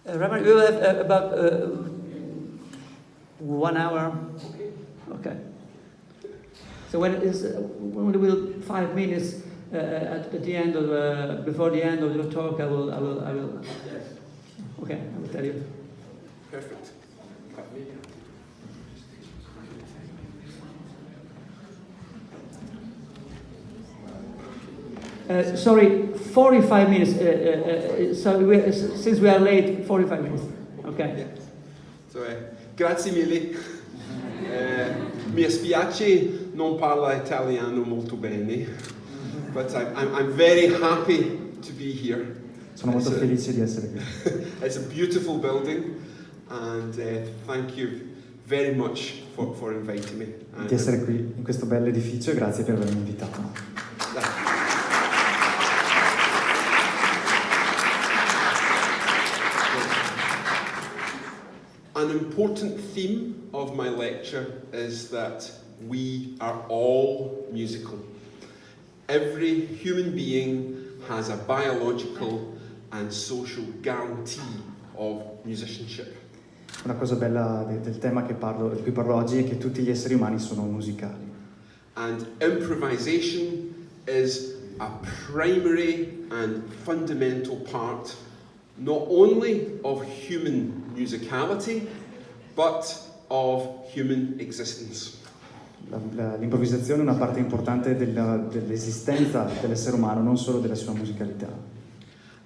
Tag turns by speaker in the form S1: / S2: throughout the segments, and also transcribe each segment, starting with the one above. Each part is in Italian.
S1: Rabbi, we will have about 1 hour. Okay. So when we will 5 minutes at the end of before the end of your talk, I will.
S2: Yes.
S1: Okay, I will tell you.
S2: Perfect.
S1: Sorry, 45 minutes. Since we are late, 45 minutes. Okay.
S2: Yeah. So, grazie mille. Mi spiace non parla italiano molto bene, but I'm very happy to be here.
S3: Sono molto felice di essere qui.
S2: It's a beautiful building, and thank you very much for inviting me.
S3: Di essere qui in questo bel edificio e grazie per avermi invitato.
S2: An important theme of my lecture is that we are all musical. Every human being has a biological and social guarantee of musicianship.
S3: Una cosa bella del tema di cui parlo oggi è che tutti gli esseri umani sono musicali.
S2: And improvisation is a primary and fundamental part not only of human musicality, but of human existence.
S3: L'improvvisazione è una parte importante dell'esistenza dell'essere umano, non solo della sua musicalità.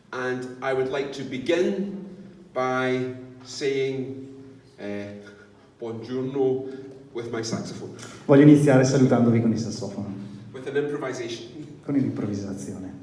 S2: And I would like to begin by saying buongiorno with my saxophone.
S3: Voglio iniziare salutandovi con il sassofono,
S2: With an improvisation.
S3: con l'improvvisazione.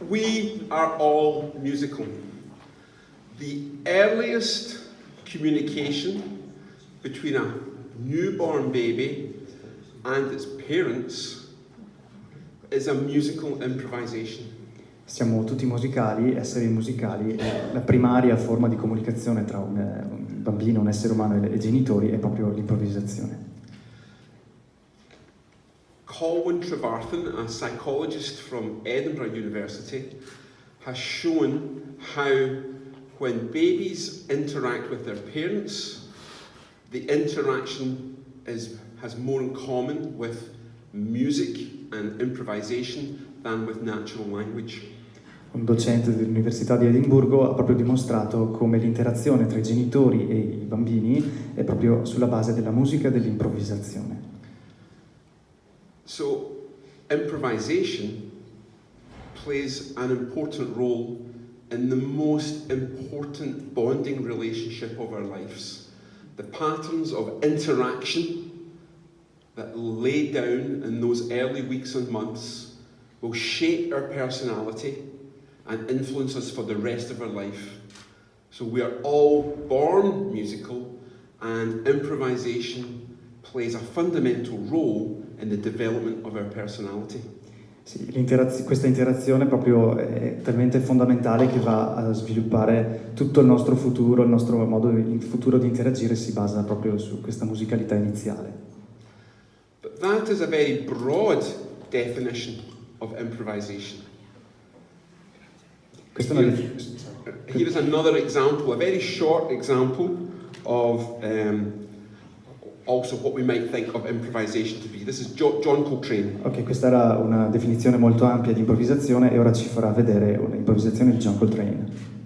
S2: We are all musical. The earliest communication between a newborn baby and its parents is a musical improvisation.
S3: Siamo tutti musicali, esseri musicali, e la primaria forma di comunicazione tra un bambino, un essere umano e i genitori è proprio l'improvvisazione.
S2: Colwyn Trevarthen, a psychologist from Edinburgh University, has shown how when babies interact with their parents, the interaction has more in common with music and improvisation than with natural language.
S3: Un docente dell'Università di Edimburgo ha proprio dimostrato come l'interazione tra i genitori e i bambini è proprio sulla base della musica e dell'improvvisazione.
S2: So, improvisation plays an important role in the most important bonding relationship of our lives. The patterns of interaction that lay down in those early weeks and months will shape our personality and influence us for the rest of our life. So we are all born musical, and improvisation plays a fundamental role in the development of our personality.
S3: Sì, questa interazione proprio è talmente fondamentale che va a sviluppare tutto il nostro futuro, il nostro modo in futuro di interagire si basa proprio su questa musicalità iniziale.
S2: But that is a very broad definition of improvisation.
S3: Questa è una
S2: Here is another example, a very short example of also what we might think of improvisation to be. This is John Coltrane.
S3: Ok, questa era una definizione molto ampia di improvvisazione e ora ci farà vedere un'improvvisazione di John Coltrane.